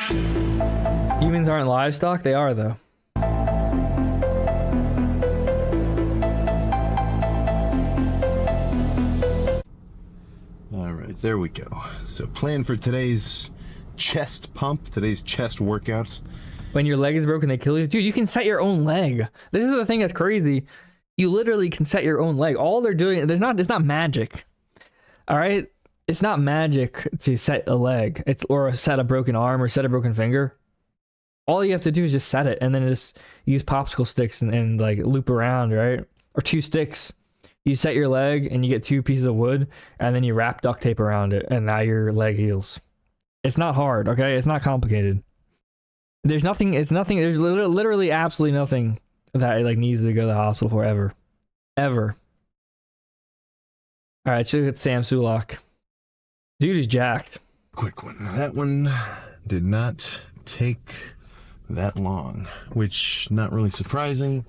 Humans aren't livestock? They are, though. All right, there we go. So plan for today's chest pump, today's chest workout. When your leg is broken, they kill you. Dude, you can set your own leg. This is the thing that's crazy. You literally can set your own leg. All they're doing, it's not magic. All right? It's not magic to set a leg. Or set a broken arm or set a broken finger. All you have to do is just set it and then just use popsicle sticks and like loop around, right? Or 2 sticks. You set your leg and you get 2 pieces of wood and then you wrap duct tape around it and now your leg heals. It's not hard, okay? It's not complicated. There's literally absolutely nothing that like needs to go to the hospital for ever. Ever. Alright, let's look at Sam Sulek. Dude is jacked. Quick one. That one did not take that long, which not really surprising.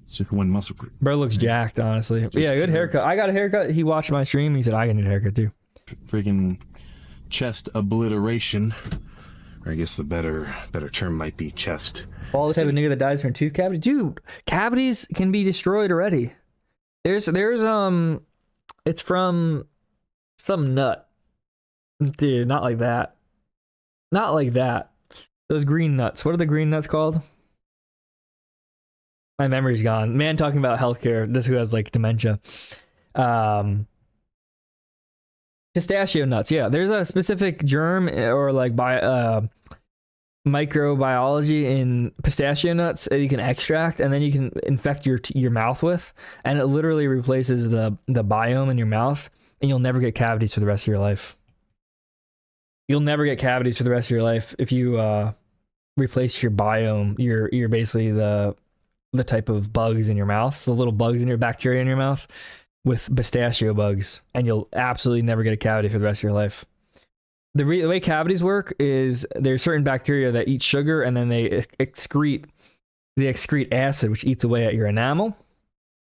It's just one muscle group. Bro looks jacked, honestly. But yeah, good haircut. I got a haircut. He watched my stream. He said I need a haircut too. Freaking chest obliteration. Or I guess the better term might be chest. All the type of nigga that dies from a tooth cavity. Dude, cavities can be destroyed already. There's it's from some nut. Dude, not like that. Not like that. Those green nuts. What are the green nuts called? My memory's gone. Man talking about healthcare, just who has like dementia. Pistachio nuts. Yeah, there's a specific germ or like microbiology in pistachio nuts that you can extract and then you can infect your mouth with, and it literally replaces the biome in your mouth, and you'll never get cavities for the rest of your life. You'll never get cavities for the rest of your life if you replace your biome. You're basically the type of bugs in your mouth, the little bugs in your bacteria in your mouth, with pistachio bugs, and you'll absolutely never get a cavity for the rest of your life. The way cavities work is there's certain bacteria that eat sugar, and then they excrete acid, which eats away at your enamel.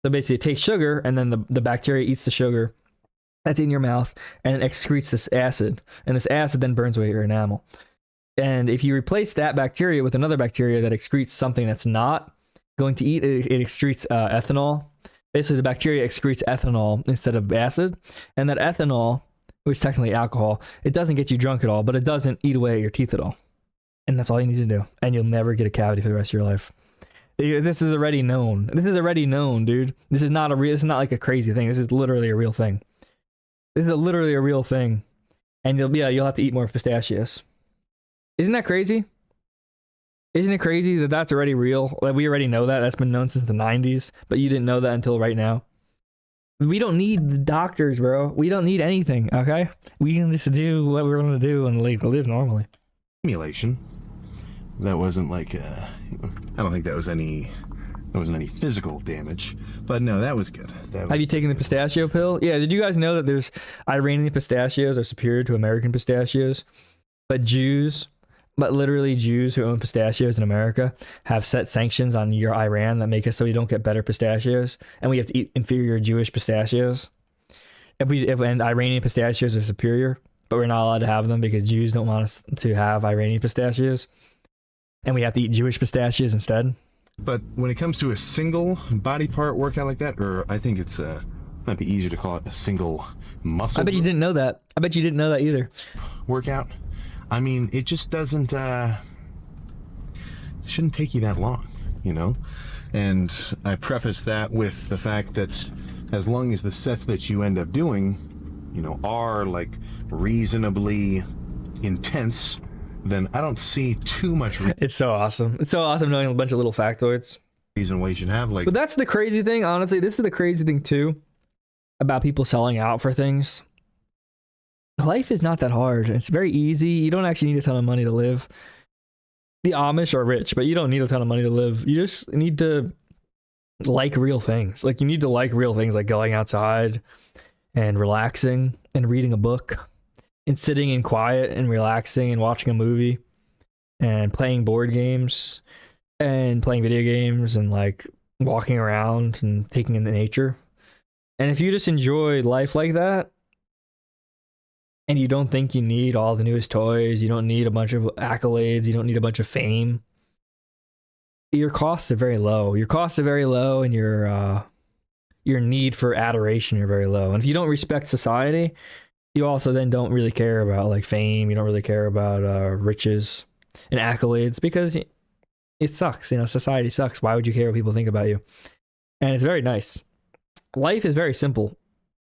So basically it takes sugar, and then the bacteria eats the sugar that's in your mouth and excretes this acid, and this acid then burns away your enamel. And if you replace that bacteria with another bacteria that excretes something that's not going to eat, it excretes ethanol. Basically, the bacteria excretes ethanol instead of acid, and that ethanol, which is technically alcohol, it doesn't get you drunk at all, but it doesn't eat away at your teeth at all. And that's all you need to do, and you'll never get a cavity for the rest of your life. This is already known. This is already known, dude. This is not like a crazy thing. This is literally a real thing. This is literally a real thing. And you'll have to eat more pistachios. Isn't that crazy? Isn't it crazy that that's already real? Like, we already know that. That's been known since the 90s, but you didn't know that until right now. We don't need the doctors, bro. We don't need anything, okay? We can just do what we're going to do and live normally. Simulation. That wasn't like I don't think there wasn't any physical damage, but no, that was good. Have you taken the pistachio pill? Yeah, did you guys know that there's Iranian pistachios are superior to American pistachios? But literally Jews who own pistachios in America have set sanctions on your Iran that make it so we don't get better pistachios, and we have to eat inferior Jewish pistachios. And Iranian pistachios are superior, but we're not allowed to have them because Jews don't want us to have Iranian pistachios, and we have to eat Jewish pistachios instead. But when it comes to a single body part workout like that, or I think it's might be easier to call it a single muscle. I bet you didn't know that. I bet you didn't know that either. Workout. I mean, it just doesn't, shouldn't take you that long, you know? And I preface that with the fact that as long as the sets that you end up doing, you know, are like reasonably intense, then I don't see too much It's so awesome. It's so awesome knowing a bunch of little factoids. reason why you should have like... But that's the crazy thing, honestly. This is the crazy thing, too, about people selling out for things. Life is not that hard. It's very easy. You don't actually need a ton of money to live. The Amish are rich, but you don't need a ton of money to live. You just need to like real things. Like, you need to like real things, like going outside and relaxing and reading a book and sitting in quiet and relaxing and watching a movie and playing board games and playing video games and like walking around and taking in the nature. And if you just enjoy life like that, and you don't think you need all the newest toys, you don't need a bunch of accolades, you don't need a bunch of fame, your costs are very low. Your costs are very low, and your need for adoration are very low. And if you don't respect society, you also then don't really care about like fame. You don't really care about riches and accolades because it sucks. You know, society sucks. Why would you care what people think about you? And it's very nice. Life is very simple.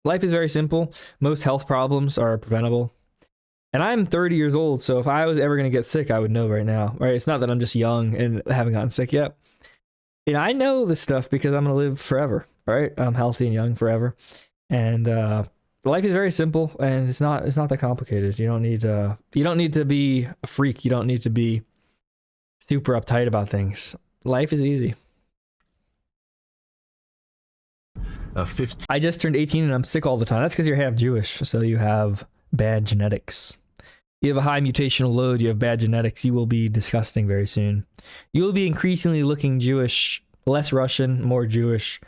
Life is very simple. Most health problems are preventable. And I'm 30 years old, so if I was ever going to get sick, I would know right now, right? It's not that I'm just young and haven't gotten sick yet. You know, I know this stuff because I'm going to live forever, right? I'm healthy and young forever. And life is very simple, and it's not that complicated. You don't need to be a freak. You don't need to be super uptight about things. Life is easy. 15. I just turned 18 and I'm sick all the time. That's because you're half Jewish, so you have bad genetics. You have a high mutational load, you have bad genetics, you will be disgusting very soon. You will be increasingly looking Jewish, less Russian, more Jewish,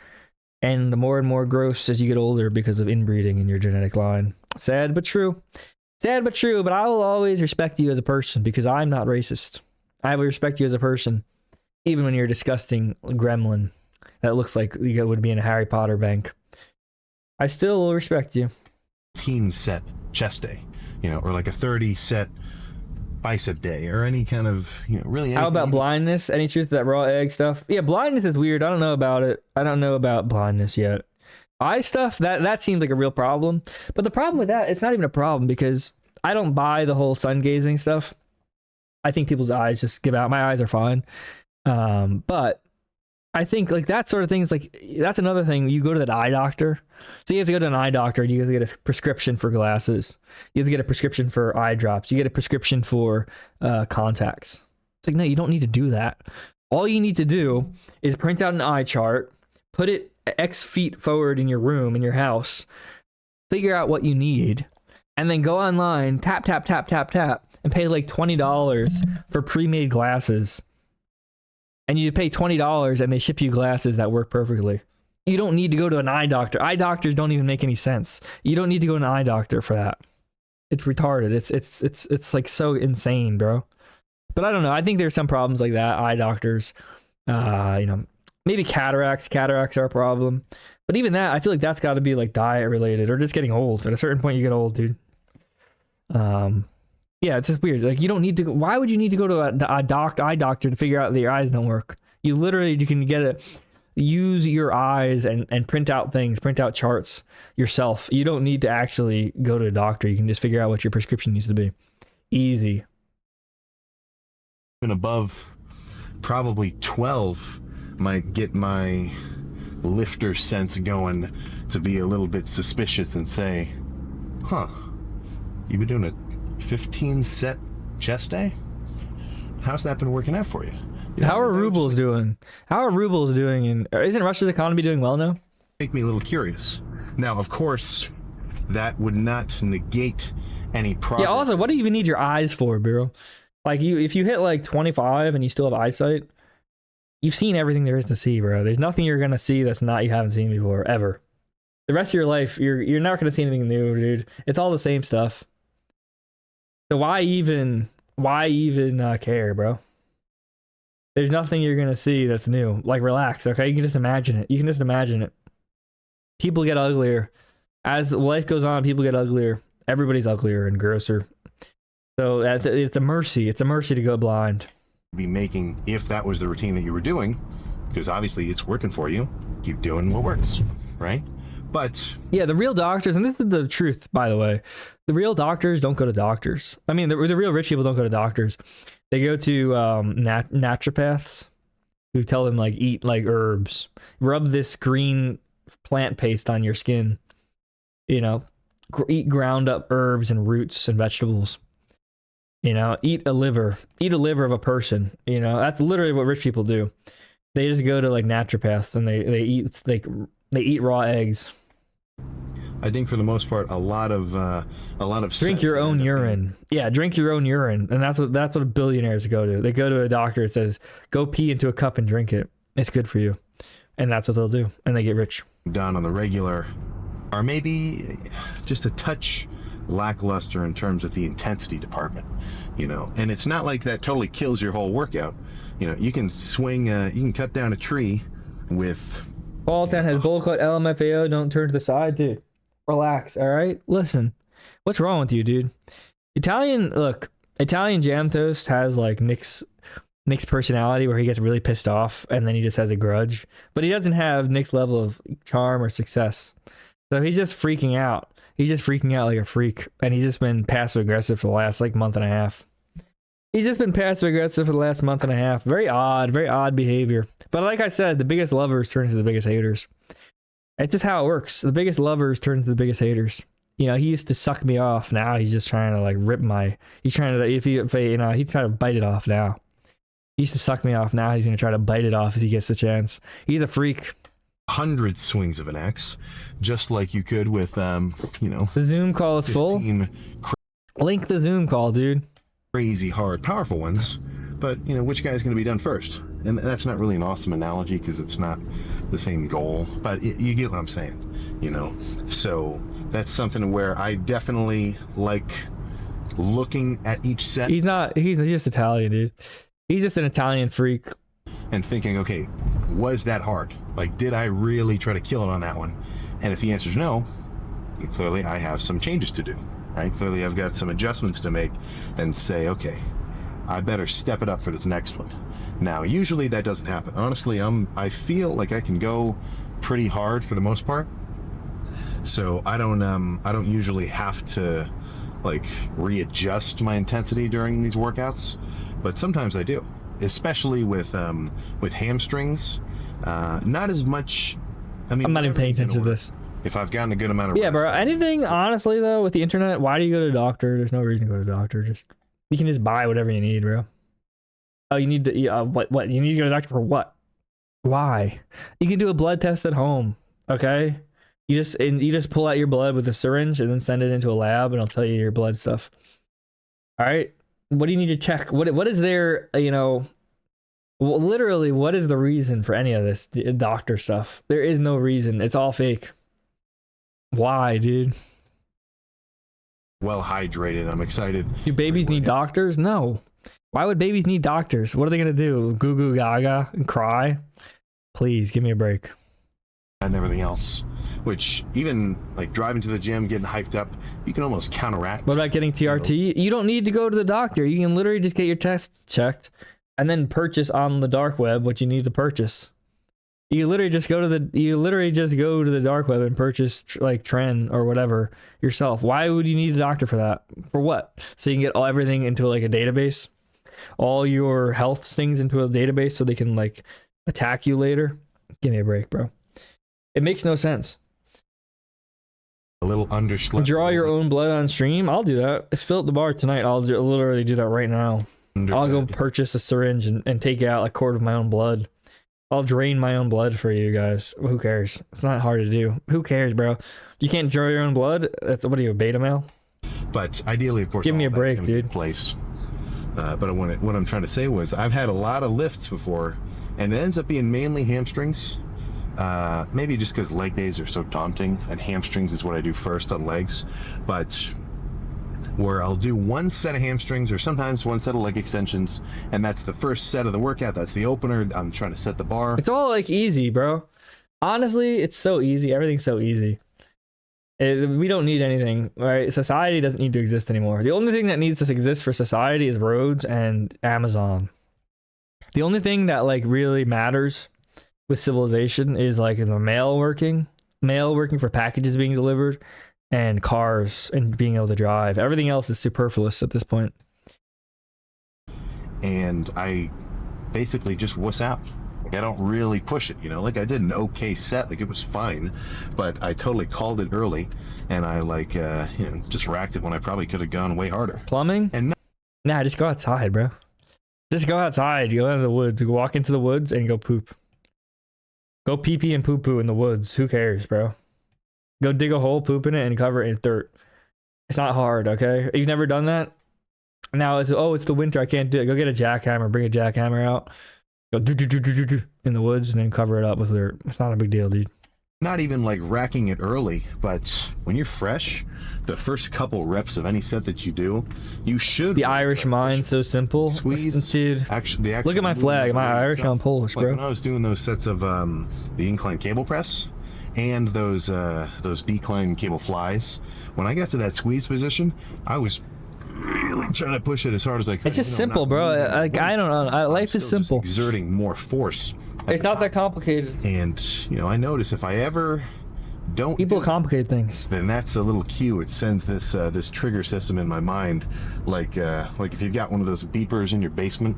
and more gross as you get older because of inbreeding in your genetic line. Sad but true. Sad but true, but I will always respect you as a person because I'm not racist. I will respect you as a person, even when you're a disgusting gremlin that looks like you would be in a Harry Potter bank. I still will respect you. 15 set chest day, you know, or like a 30 set bicep day, or any kind of, you know, really. How about blindness? Any truth to that raw egg stuff? Yeah, blindness is weird. I don't know about it. I don't know about blindness yet. Eye stuff, that seems like a real problem. But the problem with that, it's not even a problem because I don't buy the whole sun gazing stuff. I think people's eyes just give out. My eyes are fine. But I think like that sort of thing is like, that's another thing. You go to that eye doctor. So you have to go to an eye doctor. You have to get a prescription for glasses. You have to get a prescription for eye drops. You get a prescription for contacts. It's like, no, you don't need to do that. All you need to do is print out an eye chart, put it X feet forward in your room, in your house, figure out what you need, and then go online, tap, and pay like $20 for pre-made glasses. And you pay $20 and they ship you glasses that work perfectly. You don't need to go to an eye doctor. Eye doctors don't even make any sense. You don't need to go to an eye doctor for that. It's retarded. It's like so insane, bro. But I don't know. I think there's some problems like that. Eye doctors, you know, maybe cataracts. Cataracts are a problem. But even that, I feel like that's got to be like diet related or just getting old. At a certain point, you get old, dude. Yeah, it's just weird. Like, you don't need to. Why would you need to go to a eye doctor to figure out that your eyes don't work? You can get it. Use your eyes and print out things, print out charts yourself. You don't need to actually go to a doctor. You can just figure out what your prescription needs to be. Easy. And above probably 12 might get my lifter sense going to be a little bit suspicious and say, huh, you've been doing a 15 set chest day? How's that been working out for you? How are rubles doing? How are rubles doing? And isn't Russia's economy doing well now? Make me a little curious. Now, of course, that would not negate any progress. Yeah, also, what do you even need your eyes for, bro? Like, if you hit like 25 and you still have eyesight, you've seen everything there is to see, bro. There's nothing you're gonna see that's not you haven't seen before, ever. The rest of your life, you're not gonna see anything new, dude. It's all the same stuff. So why even care, bro? There's nothing you're gonna see that's new. Like, relax, okay? You can just imagine it. You can just imagine it. People get uglier. As life goes on, people get uglier. Everybody's uglier and grosser. So it's a mercy. It's a mercy to go blind. Be making, if that was the routine that you were doing, because obviously it's working for you, keep doing what works, right? But yeah, the real doctors, and this is the truth, by the way, the real doctors don't go to doctors. I mean, the real rich people don't go to doctors. They go to naturopaths who tell them, like, eat like herbs, rub this green plant paste on your skin, you know, eat ground up herbs and roots and vegetables, you know, eat a liver of a person, you know. That's literally what rich people do. They just go to like naturopaths and they eat raw eggs. I think for the most part, a lot of drink your own urine. Yeah, drink your own urine, and that's what billionaires go to. They go to a doctor that says, "Go pee into a cup and drink it. It's good for you," and that's what they'll do, and they get rich. Done on the regular, or maybe just a touch lackluster in terms of the intensity department, you know. And it's not like that totally kills your whole workout. You know, you can swing, you can cut down a tree with. Paul 10 has bull cut LMFAO. Don't turn to the side, dude. Relax, all right? Listen, what's wrong with you, dude? Italian Jam Toast has like Nick's personality where he gets really pissed off and then he just has a grudge. But he doesn't have Nick's level of charm or success. So he's just freaking out. He's just freaking out like a freak. And he's just been passive aggressive for the last like month and a half. He's just been passive aggressive for the last month and a half. Very odd behavior. But like I said, the biggest lovers turn to the biggest haters. It's just how it works. The biggest lovers turn to the biggest haters. You know, he used to suck me off. Now he's just trying to like rip my. He's trying to he's trying to bite it off now. He used to suck me off. Now he's gonna try to bite it off if he gets the chance. He's a freak. 100 swings of an axe, just like you could with The Zoom call is full. Link the Zoom call, dude. Crazy hard, powerful ones. But you know, which guy's going to be done first? And that's not really an awesome analogy because it's not the same goal. But you get what I'm saying, you know. So that's something where I definitely like looking at each set. He's just Italian, dude. He's just an Italian freak. And thinking, okay, was that hard? Like, did I really try to kill it on that one? And if the answer is no, clearly I have some changes to do, right? Clearly I've got some adjustments to make and say, okay, I better step it up for this next one. Now, usually that doesn't happen. Honestly, I feel like I can go pretty hard for the most part. So I don't usually have to like readjust my intensity during these workouts, but sometimes I do. Especially with hamstrings, not as much. I mean, I'm not even paying attention to this. If I've gotten a good amount of rest, bro. time. Anything, honestly, though, with the internet, why do you go to the doctor? There's no reason to go to the doctor. You can just buy whatever you need, bro. Oh, you need to what? You need to go to the doctor for what? Why? You can do a blood test at home. Okay, you just pull out your blood with a syringe and then send it into a lab, and I'll tell you your blood stuff. All right. What do you need to check? What is there, literally, what is the reason for any of this doctor stuff? There is no reason. It's all fake. Why, dude? Well hydrated. I'm excited. Do babies need doctors? No. Why would babies need doctors? What are they going to do? Goo goo gaga and cry? Please, give me a break. And everything else, which even like driving to the gym, getting hyped up, you can almost counteract. What about getting TRT? You don't need to go to the doctor. You can literally just get your tests checked and then purchase on the dark web what you need to purchase. You literally just go to the dark web and purchase like Tren or whatever yourself. Why would you need a doctor for that? For what? So you can get everything into like a database, all your health things into a database so they can like attack you later. Give me a break, bro. It makes no sense. A little underslept. Draw your own blood on stream. I'll do that. Fill up the bar tonight. I'll literally do that right now. I'll go purchase a syringe and take out a quart of my own blood. I'll drain my own blood for you guys. Who cares? It's not hard to do. Who cares, bro? You can't draw your own blood? What are you, a beta male? But ideally, of course, give me a break, dude. Place. But what I'm trying to say was I've had a lot of lifts before, and it ends up being mainly hamstrings. Maybe just because leg days are so daunting, and hamstrings is what I do first on legs. But where I'll do one set of hamstrings or sometimes one set of leg extensions, and that's the first set of the workout. That's the opener. I'm trying to set the bar. It's all like easy, bro. Honestly, it's so easy. Everything's so easy. We don't need anything, right? Society doesn't need to exist anymore. The only thing that needs to exist for society is roads and Amazon. The only thing that like really matters with civilization is like the mail working for packages being delivered, and cars and being able to drive. Everything else is superfluous at this point. And I basically just wuss out. Like, I don't really push it, you know. Like, I did an okay set, like it was fine, but I totally called it early, and I like just racked it when I probably could have gone way harder. Plumbing? And nah, just go outside, bro. Just go outside. Go into the woods. Go walk into the woods and go poop. Go pee pee and poo poo in the woods. Who cares, bro? Go dig a hole, poop in it, and cover it in dirt. It's not hard, okay? You've never done that? Now it's the winter, I can't do it. Go get a jackhammer, bring a jackhammer out. Go do in the woods and then cover it up with dirt. It's not a big deal, dude. not even like racking it early, but when you're fresh, the first couple reps of any set that you do, you should. The Irish mind, so simple. Squeeze, dude. Actually, Look at my flag. Am I Irish? I'm Polish, bro. Like when I was doing those sets of the incline cable press and those decline cable flies, when I got to that squeeze position, I was really trying to push it as hard as I could. It's just simple, bro. Like, I don't know. Life is simple. Just exerting more force. It's not that complicated. And I notice if I ever don't people complicate things, then that's a little cue. It sends this this trigger system in my mind, like if you've got one of those beepers in your basement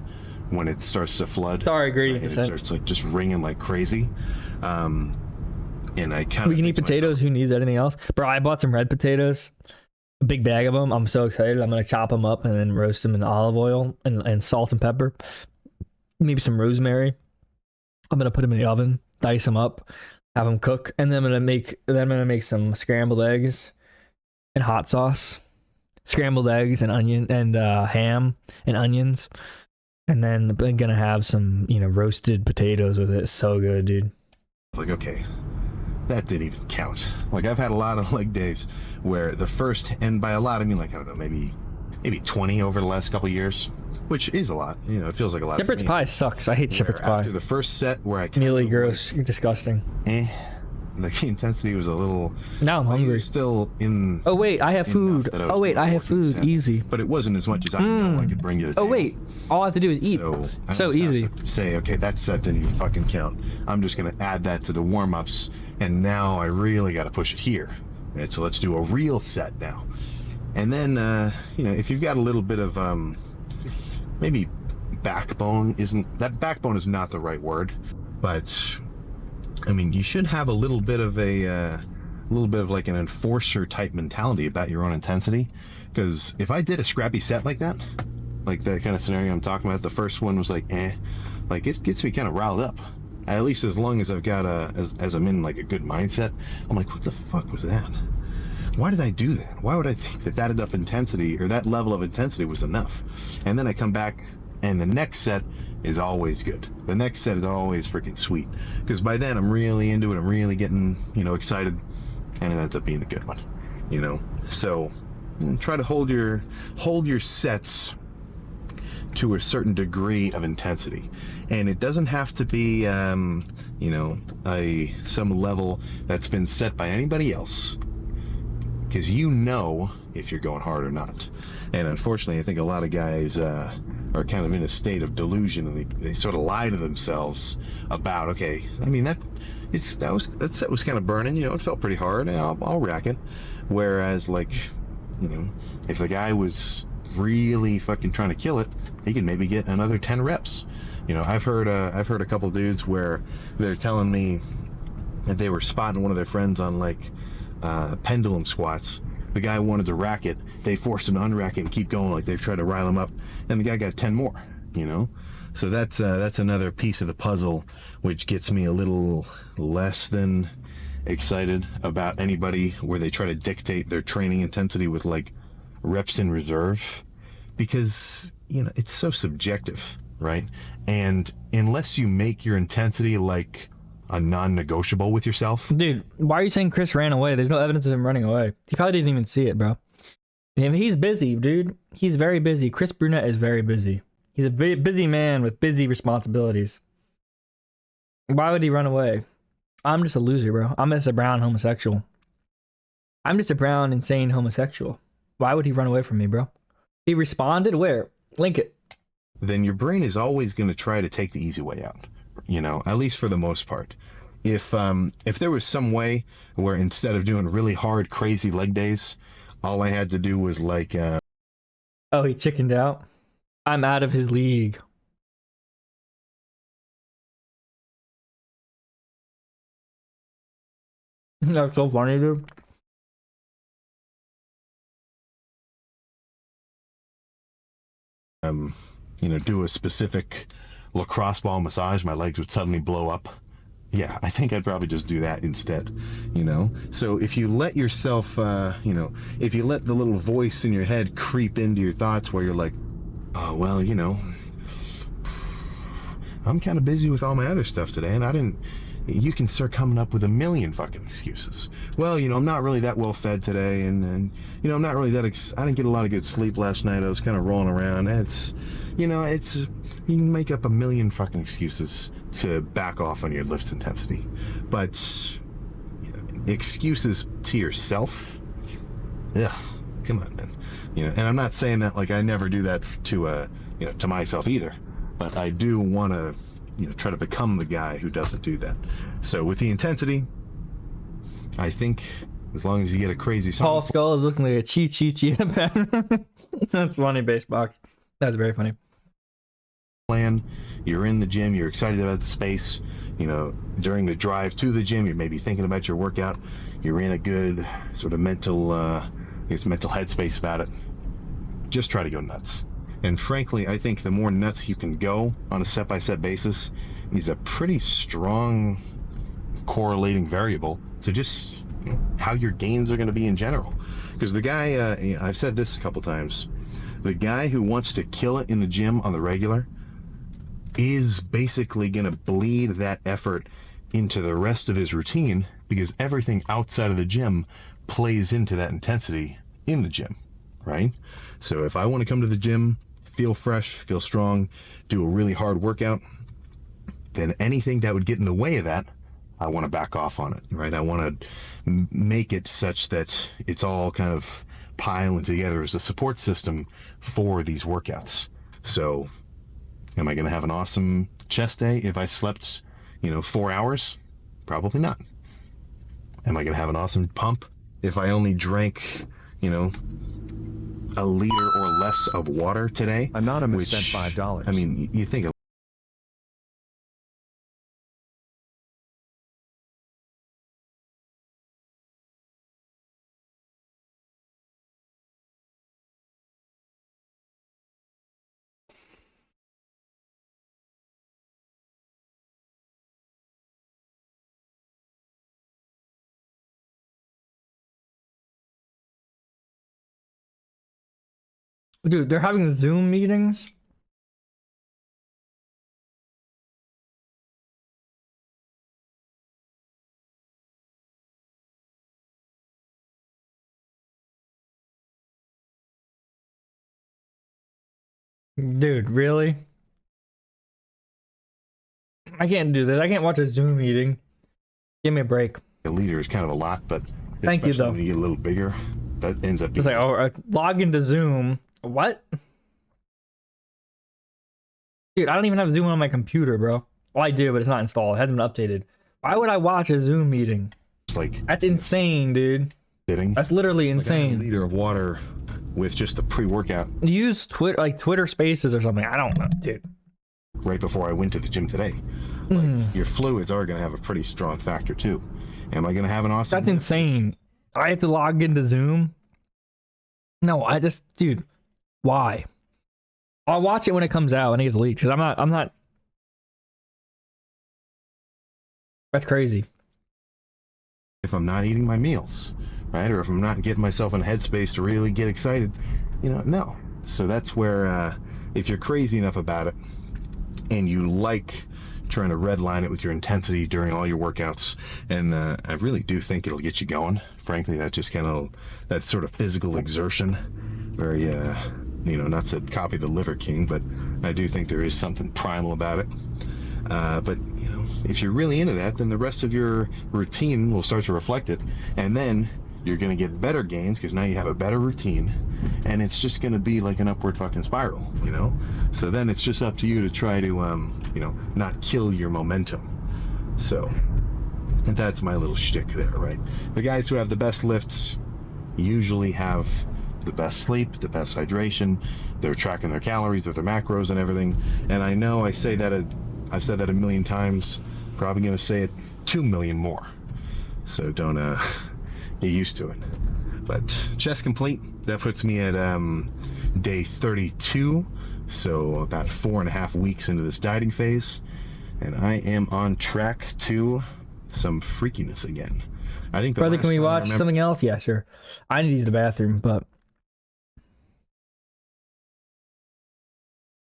when it starts to flood. Sorry, greedy. It starts like just ringing like crazy. And I kind of. We can eat potatoes. Who needs anything else, bro? I bought some red potatoes, a big bag of them. I'm so excited. I'm gonna chop them up and then roast them in olive oil and salt and pepper, maybe some rosemary. I'm gonna put them in the oven, dice them up, have them cook, and then I'm gonna make some scrambled eggs and hot sauce, scrambled eggs and onion and ham and onions, and then I'm gonna have some roasted potatoes with it. So good, dude. Like, okay, that didn't even count. Like, I've had a lot of leg days where the first, and by a lot I mean like, I don't know, maybe 20 over the last couple of years, which is a lot. It feels like a lot. Shepherd's pie sucks. I hate shepherd's pie. After the first set where I really gross, disgusting. The intensity was a little. Now I'm hungry. Still in. Oh wait, I have food. Oh wait, I have food. Easy. But it wasn't as much as I know I could bring to the table. Oh wait, all I have to do is eat. So easy. Say, okay, that set didn't even fucking count. I'm just gonna add that to the warm-ups, and now I really got to push it here. And so let's do a real set now. And then if you've got a little bit of maybe backbone backbone is not the right word, but I mean, you should have a little bit of like an enforcer type mentality about your own intensity. Because if I did a scrappy set like that kind of scenario I'm talking about, the first one was like it gets me kind of riled up. At least as long as I've got as I'm in like a good mindset, I'm like, what the fuck was that? Why did I do that? Why would I think that enough intensity or that level of intensity was enough? And then I come back and the next set is always good. The next set is always freaking sweet. Because by then I'm really into it. I'm really getting, excited. And it ends up being a good one, So try to hold your sets to a certain degree of intensity. And it doesn't have to be, some level that's been set by anybody else. Because if you're going hard or not. And unfortunately, I think a lot of guys are kind of in a state of delusion, and they sort of lie to themselves about, okay, I mean, that set was kind of burning, it felt pretty hard, and I'll rack it. Whereas, if the guy was really fucking trying to kill it, he could maybe get another 10 reps. I've heard a couple dudes where they're telling me that they were spotting one of their friends on pendulum squats. The guy wanted to rack it. They forced him to unrack it and keep going, like they tried to rile him up, and the guy got 10 more. So that's another piece of the puzzle, which gets me a little less than excited about anybody where they try to dictate their training intensity with reps in reserve, because it's so subjective, right? And unless you make your intensity like a non-negotiable with yourself. Dude, why are you saying Chris ran away? There's no evidence of him running away. He probably didn't even see it, bro. He's busy, dude. He's very busy. Chris Brunette is very busy. He's a very busy man with busy responsibilities. Why would he run away? I'm just a loser, bro. I'm just a brown homosexual. I'm just a brown, insane homosexual. Why would he run away from me, bro? He responded? Where? Link it. Then your brain is always going to try to take the easy way out. At least for the most part. If there was some way where instead of doing really hard, crazy leg days, all I had to do was oh, he chickened out. I'm out of his league. That's so funny, dude. Do a specific lacrosse ball massage, my legs would suddenly blow up. Yeah, I think I'd probably just do that instead, So if you let yourself, if you let the little voice in your head creep into your thoughts where you're like, oh, well, I'm kind of busy with all my other stuff today, and I didn't, you can start coming up with a million fucking excuses. Well, I'm not really that well fed today, and I'm not really that. I didn't get a lot of good sleep last night. I was kind of rolling around. You can make up a million fucking excuses to back off on your lift's intensity, but excuses to yourself, ugh, come on, man. And I'm not saying that like I never do that to myself either, but I do want to try to become the guy who doesn't do that. So with the intensity, I think as long as you get a crazy song. Paul Skull is looking like a cheetah pattern. That's funny, Basebox. That's very funny. Plan, you're in the gym, you're excited about the space, during the drive to the gym, you're maybe thinking about your workout, you're in a good sort of mental headspace about it. Just try to go nuts. And frankly, I think the more nuts you can go on a set-by-set basis is a pretty strong correlating variable to just how your gains are going to be in general. Because the guy, I've said this a couple times, the guy who wants to kill it in the gym on the regular is basically going to bleed that effort into the rest of his routine, because everything outside of the gym plays into that intensity in the gym, right? So if I want to come to the gym, feel fresh, feel strong, do a really hard workout, then anything that would get in the way of that, I want to back off on it, right? I want to make it such that it's all kind of piling together as a support system for these workouts. So am I going to have an awesome chest day if I slept, 4 hours? Probably not. Am I going to have an awesome pump if I only drank, a liter or less of water today? Anonymous sent $5. I mean, you think Dude, they're having Zoom meetings. Dude, really? I can't do this. I can't watch a Zoom meeting. Give me a break. a liter is kind of a lot, but Thank you, especially though. when you get a little bigger, that ends up It's being like, log into Zoom. What? Dude, I don't even have Zoom on my computer, bro. Well, I do, but it's not installed. It hasn't been updated. Why would I watch a Zoom meeting? it's like That's insane, dude. sitting. That's literally Like, I had insane. a liter of water with just the pre-workout Use Twitter Spaces or something. I don't know, dude. right before I went to the gym today. Your fluids are going to have a pretty strong factor too. Am I going to have an awesome? That's insane. I have to log into Zoom. No, dude, why? I'll watch it when it comes out and it gets leaked because I'm not. That's crazy. If I'm not eating my meals, right, or if I'm not getting myself in a headspace to really get excited, no. So that's where if you're crazy enough about it and you like trying to redline it with your intensity during all your workouts, and I really do think it'll get you going. Frankly, that just that sort of physical exertion, very not to copy the Liver King, but I do think there is something primal about it. But if you're really into that, then the rest of your routine will start to reflect it, and then you're going to get better gains because now you have a better routine, and it's just going to be like an upward fucking spiral, So then it's just up to you to try to, not kill your momentum. So that's my little shtick there, right? The guys who have the best lifts usually have the best sleep, the best hydration. They're tracking their calories, their macros, and everything. And I know I've said that a million times. Probably going to say it 2 million more. So don't get used to it. But chest complete, that puts me at day 32. So about 4.5 weeks into this dieting phase. And I am on track to some freakiness again. I think Brother, can we watch something else? Yeah, sure. I need to use the bathroom, but